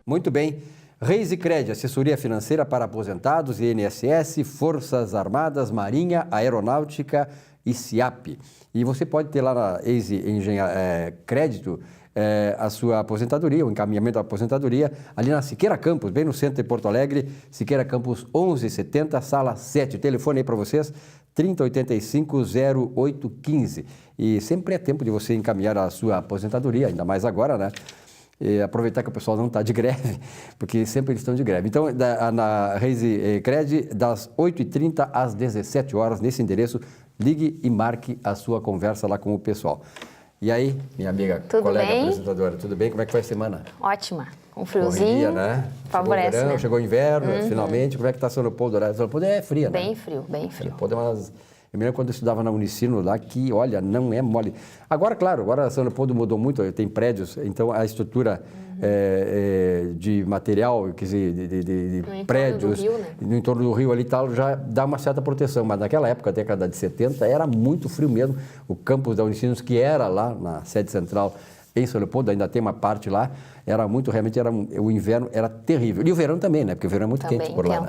Muito bem. Reisicred, assessoria financeira para aposentados, INSS, Forças Armadas, Marinha, Aeronáutica e SIAP. E você pode ter lá na Easy Crédito a sua aposentadoria, o encaminhamento da aposentadoria, ali na Siqueira Campos, bem no centro de Porto Alegre, Siqueira Campos 1170, sala 7. O telefone aí para vocês, 3085-0815. E sempre é tempo de você encaminhar a sua aposentadoria, ainda mais agora, né? E aproveitar que o pessoal não está de greve, porque sempre eles estão de greve. Então, na Reisicred, das 8h30 às 17 horas, nesse endereço, ligue e marque a sua conversa lá com o pessoal. E aí, minha amiga, tudo colega bem? Apresentadora, tudo bem? Como é que foi a semana? Ótima. Um friozinho. Correria, né? Favorece, chegou o verão, né? chegou o inverno, finalmente. Como é que está São Leopoldo? São Leopoldo é fria, né? Bem frio, bem frio. São Leopoldo é umas... Eu me lembro quando eu estudava na Unicino lá, que, olha, não é mole. Agora, claro, agora São Leopoldo mudou muito, tem prédios, então a estrutura de material, quer dizer, de prédios, do rio, né? no entorno do rio ali e tal, já dá uma certa proteção. Mas naquela época, década de 70, era muito frio mesmo. O campus da Unicinos, que era lá na sede central em São Leopoldo, ainda tem uma parte lá, era muito, realmente, o inverno era terrível. E o verão também, né? Porque o verão é muito Também quente por lá, né?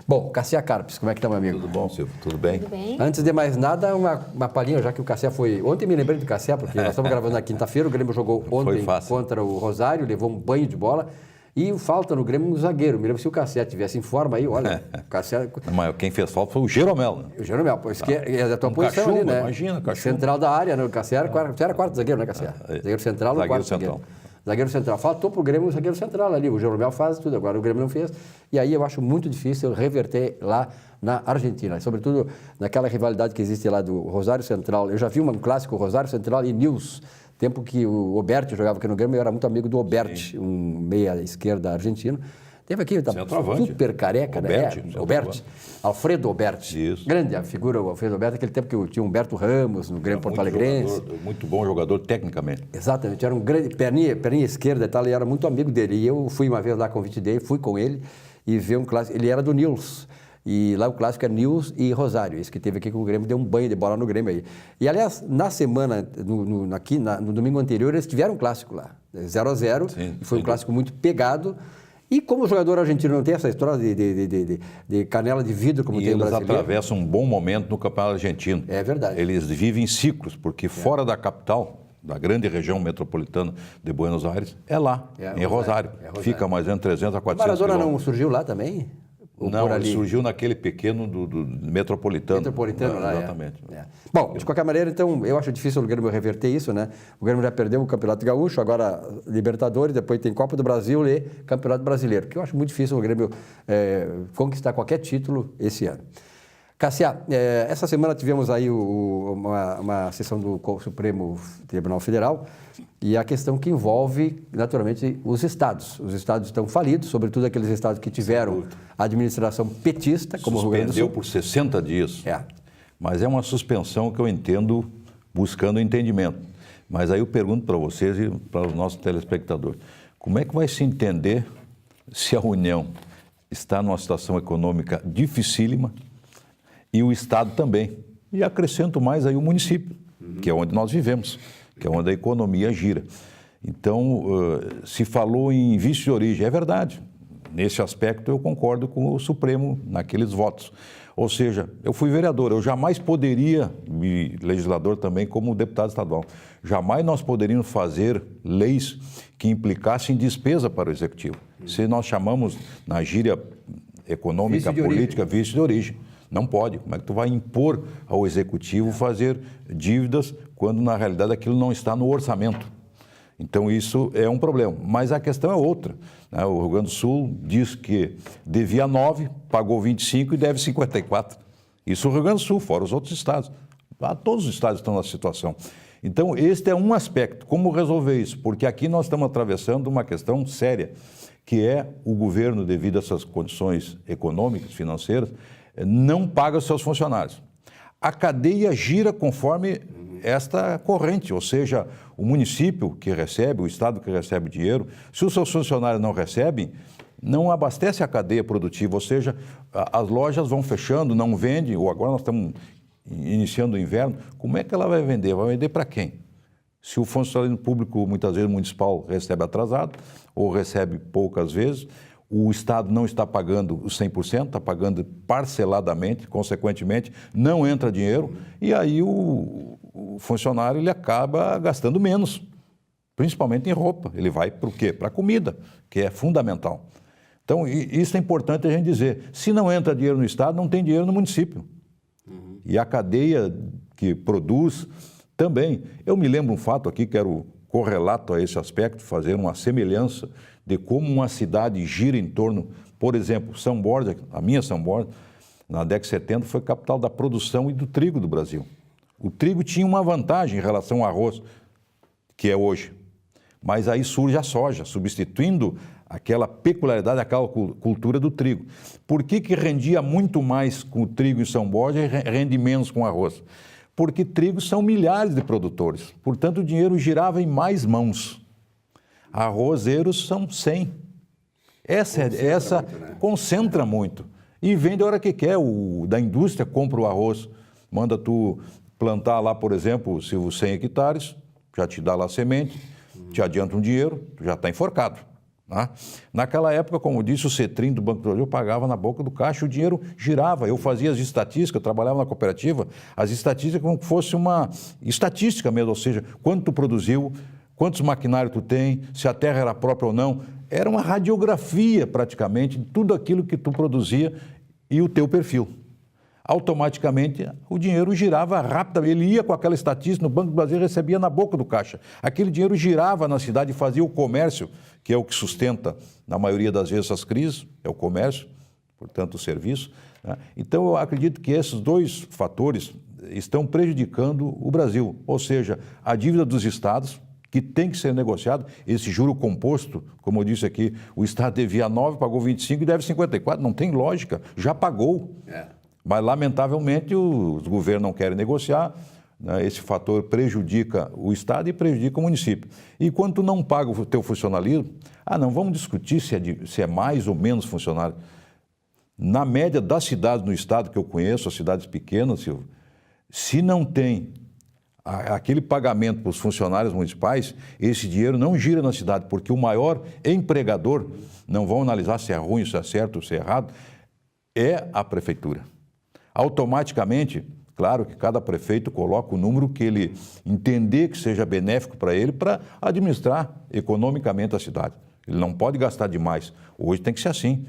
Bom, Cassia Carpes, como é que está, meu amigo? Tudo bom, Silvio? Tudo bem? Tudo bem? Antes de mais nada, uma palhinha, já que o Cassia foi... Ontem me lembrei do Cassia, porque nós estamos gravando na quinta-feira, o Grêmio jogou ontem contra o Rosário, levou um banho de bola, e falta no Grêmio um zagueiro. Me lembro se o Cassia tivesse em forma aí, olha, o Cassia... Mas quem fez falta foi o Jeromel. O Jeromel, pois que é da tua posição cachumba, ali, né? imagina, cachumba. Central da área, né? O Cassia era quarto zagueiro, né, Cassia? Zagueiro central ou quarto zagueiro? Zagueiro central. Faltou para o Grêmio o zagueiro central ali. O Jeromel faz tudo, agora o Grêmio não fez. E aí eu acho muito difícil reverter lá na Argentina. Sobretudo naquela rivalidade que existe lá do Rosário Central. Eu já vi um clássico, Rosário Central e Nils. Tempo que o Oberti jogava aqui no Grêmio, eu era muito amigo do Oberti, um meia-esquerda argentino. Teve aqui, tá super careca, Oberti, né? Oberti. Alfredo Oberti. Isso. Grande a figura, o Alfredo Oberti, aquele tempo que tinha Humberto Ramos no Grêmio Porto Alegrense. Muito bom jogador tecnicamente. Exatamente, era um grande, perninha esquerda e tal, e era muito amigo dele. E eu fui uma vez lá, convite dele, fui com ele e ver um clássico. Ele era do Nils. E lá o clássico é Nils e Rosário. Esse que teve aqui com o Grêmio, deu um banho de bola no Grêmio aí. E, aliás, na semana, no domingo anterior, eles tiveram um clássico lá, 0-0, e foi um clássico muito pegado. E como o jogador argentino não tem essa história de canela de vidro como tem o brasileiro... Eles atravessam um bom momento no campeonato argentino. É verdade. Eles vivem ciclos, porque fora da capital, da grande região metropolitana de Buenos Aires, é lá, em Rosário. Fica mais ou menos 300 a 400 Maradona quilômetros. não surgiu lá também? Não, ele surgiu naquele pequeno do metropolitano. Metropolitano lá, exatamente. Bom, de qualquer maneira, então, eu acho difícil o Grêmio reverter isso, né? O Grêmio já perdeu o Campeonato Gaúcho, agora Libertadores, depois tem Copa do Brasil e Campeonato Brasileiro, que eu acho muito difícil o Grêmio conquistar qualquer título esse ano. Cassia, essa semana tivemos aí uma sessão do Supremo Tribunal Federal e a questão que envolve, naturalmente, os estados. Os estados estão falidos, sobretudo aqueles estados que tiveram a administração petista, como o Rio Grande do Sul. Suspendeu por 60 dias. Mas é uma suspensão que eu entendo buscando entendimento. Mas aí eu pergunto para vocês e para os nossos telespectadores, como é que vai se entender se a União está numa situação econômica dificílima e o Estado também? E acrescento mais aí o município, que é onde nós vivemos, que é onde a economia gira. Então, se falou em vício de origem, é verdade. Nesse aspecto eu concordo com o Supremo naqueles votos. Ou seja, eu fui vereador, eu jamais poderia, e legislador também como deputado estadual, jamais nós poderíamos fazer leis que implicassem despesa para o Executivo. Se nós chamamos na gíria econômica, política, vício de origem. Não pode. Como é que tu vai impor ao Executivo fazer dívidas quando, na realidade, aquilo não está no orçamento? Então, isso é um problema. Mas a questão é outra, né? O Rio Grande do Sul diz que devia 9, pagou 25 e deve 54. Isso é o Rio Grande do Sul, fora os outros estados. Todos os estados estão nessa situação. Então, este é um aspecto. Como resolver isso? Porque aqui nós estamos atravessando uma questão séria, que é o governo, devido a essas condições econômicas, financeiras, não paga os seus funcionários. A cadeia gira conforme esta corrente, ou seja, o município que recebe, o estado que recebe dinheiro, se os seus funcionários não recebem, não abastece a cadeia produtiva, ou seja, as lojas vão fechando, não vendem, ou agora nós estamos iniciando o inverno, como é que ela vai vender? Vai vender para quem? Se o funcionário público, muitas vezes municipal, recebe atrasado ou recebe poucas vezes, o Estado não está pagando os 100%, está pagando parceladamente, consequentemente, não entra dinheiro e aí o funcionário ele acaba gastando menos, principalmente em roupa. Ele vai para o quê? Para a comida, que é fundamental. Então, isso é importante a gente dizer. Se não entra dinheiro no Estado, não tem dinheiro no município. E a cadeia que produz também. Eu me lembro um fato aqui, quero correlato a esse aspecto, fazer uma semelhança de como uma cidade gira em torno, por exemplo, São Borja, a minha São Borja, na década de 70, foi capital da produção e do trigo do Brasil. O trigo tinha uma vantagem em relação ao arroz, que é hoje. Mas aí surge a soja, substituindo aquela peculiaridade, aquela cultura do trigo. Por que rendia muito mais com o trigo em São Borja e rende menos com o arroz? Porque trigo são milhares de produtores, portanto o dinheiro girava em mais mãos. Arrozeiros são 100. Essa concentra muito. E vende a hora que quer. O da indústria compra o arroz, manda tu plantar lá, por exemplo, se os 100 hectares, já te dá lá a semente, te adianta um dinheiro, tu já está enforcado. Tá? Naquela época, como eu disse, o Cetrim do Banco do Brasil pagava na boca do caixa, o dinheiro girava. Eu fazia as estatísticas, eu trabalhava na cooperativa, as estatísticas como se fosse uma estatística mesmo, ou seja, quanto tu produziu, quantos maquinários tu tem, se a terra era própria ou não. Era uma radiografia, praticamente, de tudo aquilo que tu produzia e o teu perfil. Automaticamente, o dinheiro girava rapidamente. Ele ia com aquela estatística no Banco do Brasil e recebia na boca do caixa. Aquele dinheiro girava na cidade e fazia o comércio, que é o que sustenta, na maioria das vezes, as crises, é o comércio, portanto, o serviço. Né? Então, eu acredito que esses dois fatores estão prejudicando o Brasil, ou seja, a dívida dos estados, que tem que ser negociado, esse juro composto, como eu disse aqui, o Estado devia 9, pagou 25 e deve 54, não tem lógica, já pagou. Mas, lamentavelmente, os governos não querem negociar, né? Esse fator prejudica o Estado e prejudica o município. E quando tu não paga o teu funcionalismo, não, vamos discutir se é mais ou menos funcionário. Na média das cidades no Estado que eu conheço, as cidades pequenas, Silvio, se não tem aquele pagamento para os funcionários municipais, esse dinheiro não gira na cidade, porque o maior empregador, não vão analisar se é ruim, se é certo, se é errado, é a prefeitura. Automaticamente, claro que cada prefeito coloca o número que ele entender que seja benéfico para ele, para administrar economicamente a cidade. Ele não pode gastar demais. Hoje tem que ser assim.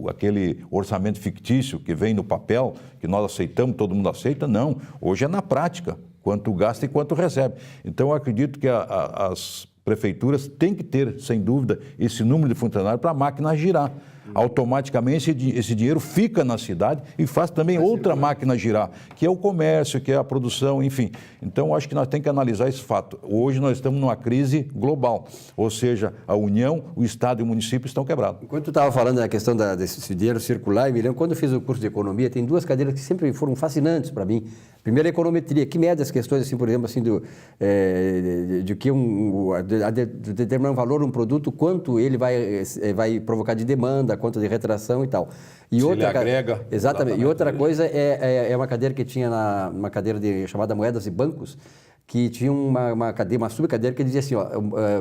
Aquele orçamento fictício que vem no papel, que nós aceitamos, todo mundo aceita, não. Hoje é na prática, quanto gasta e quanto recebe. Então, eu acredito que as prefeituras têm que ter, sem dúvida, esse número de funcionários para a máquina girar. Automaticamente, esse dinheiro fica na cidade e faz também outra máquina girar, que é o comércio, que é a produção, enfim. Então, acho que nós temos que analisar esse fato. Hoje nós estamos numa crise global, ou seja, a União, o Estado e o município estão quebrados. Enquanto tu estava falando da questão desse dinheiro circular, eu me lembro, quando eu fiz o curso de economia, tem duas cadeiras que sempre foram fascinantes para mim. Primeiro, a econometria, que mede as questões, assim, por exemplo, assim, de que determinar um valor, um produto, quanto ele vai provocar de demanda, quanto de retração e tal. E se outra, ele agrega. Exatamente. E outra coisa é uma cadeira que tinha uma cadeira chamada Moedas e Bancos, que tinha uma subcadeira que dizia assim,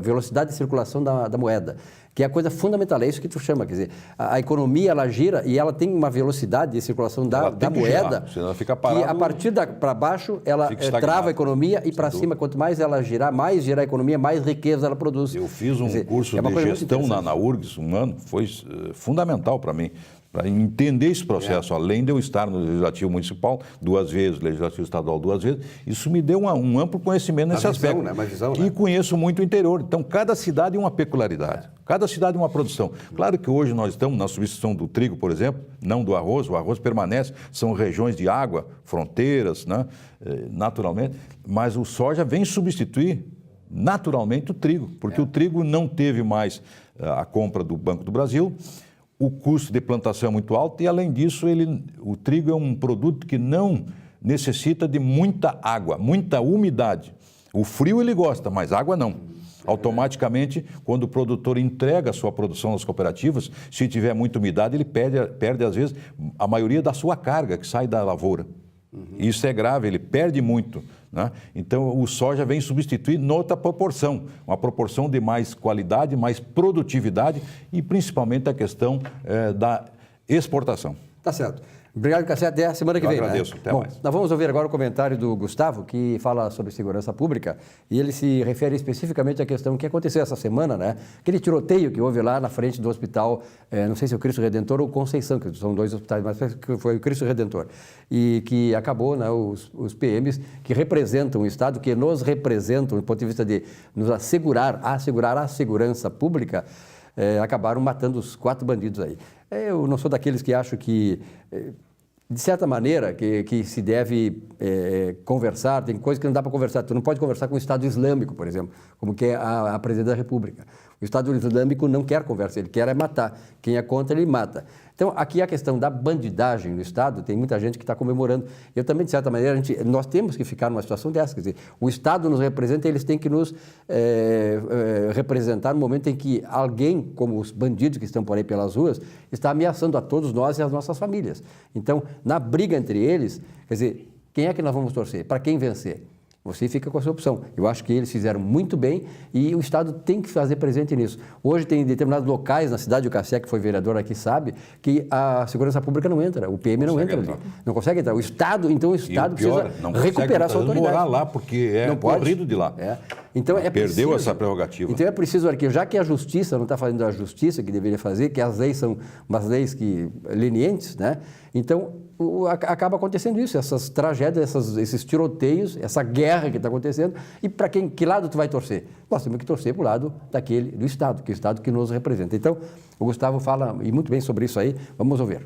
velocidade de circulação da moeda, que é a coisa fundamental, é isso que tu chama, quer dizer, a economia ela gira e ela tem uma velocidade de circulação da moeda, senão ela fica parada, que a partir para baixo ela trava a economia e para cima, quanto mais ela girar, mais girar a economia, mais riqueza ela produz. Eu fiz um curso de gestão na URGS um ano, foi fundamental para mim, para entender esse processo, além de eu estar no Legislativo Municipal 2 vezes, Legislativo Estadual 2 vezes, isso me deu um amplo conhecimento nesse aspecto. E conheço muito o interior. Então, cada cidade é uma peculiaridade, cada cidade é uma produção. Claro que hoje nós estamos na substituição do trigo, por exemplo, não do arroz, o arroz permanece, são regiões de água, fronteiras, né? Naturalmente, mas o soja vem substituir naturalmente o trigo, porque o trigo não teve mais a compra do Banco do Brasil, o custo de plantação é muito alto e, além disso, o trigo é um produto que não necessita de muita água, muita umidade. O frio ele gosta, mas água não. Automaticamente, quando o produtor entrega a sua produção nas cooperativas, se tiver muita umidade, ele perde às vezes, a maioria da sua carga que sai da lavoura. Isso é grave, ele perde muito né? Então, o soja vem substituir noutra proporção, uma proporção de mais qualidade, mais produtividade e principalmente a questão da exportação. Tá certo. Obrigado, Cassiano. Até a semana que vem. Eu agradeço. Né? Até Bom, mais. nós vamos ouvir agora o comentário do Gustavo, que fala sobre segurança pública, e ele se refere especificamente à questão que aconteceu essa semana, né? Aquele tiroteio que houve lá na frente do hospital, não sei se é o Cristo Redentor ou Conceição, que são dois hospitais, mas foi o Cristo Redentor, e que acabou, né, os PMs que representam o Estado, que nos representam, do ponto de vista de nos assegurar a segurança pública, acabaram matando os 4 bandidos aí. Eu não sou daqueles que acham que, de certa maneira, que se deve conversar, tem coisas que não dá para conversar. Tu não pode conversar com o Estado Islâmico, por exemplo, como que é a Presidente da República. O Estado Islâmico não quer conversa, ele quer matar. Quem é contra, ele mata. Então, aqui a questão da bandidagem no Estado, tem muita gente que está comemorando. Eu também, de certa maneira, nós temos que ficar numa situação dessa. Quer dizer, o Estado nos representa, eles têm que nos representar no momento em que alguém, como os bandidos que estão por aí pelas ruas, está ameaçando a todos nós e as nossas famílias. Então, na briga entre eles, quer dizer, quem é que nós vamos torcer? Para quem vencer? Você fica com a sua opção. Eu acho que eles fizeram muito bem e o Estado tem que fazer presente nisso. Hoje tem determinados locais na cidade, o Cassé, que foi vereador aqui, sabe, que a segurança pública não entra, o PM não entra ali. Não consegue entrar. O Estado, então o Estado precisa recuperar sua autoridade. Morar lá, porque é corrido de lá. Então, perdeu essa prerrogativa. Então é preciso aqui, já que a Justiça não está fazendo a justiça que deveria fazer, que as leis são umas leis lenientes, né? Então acaba acontecendo isso, essas tragédias, esses tiroteios, essa guerra que está acontecendo. E para que lado tu vai torcer? Nós temos que torcer para o lado do Estado, que é o Estado que nos representa. Então, o Gustavo fala e muito bem sobre isso aí. Vamos ouvir.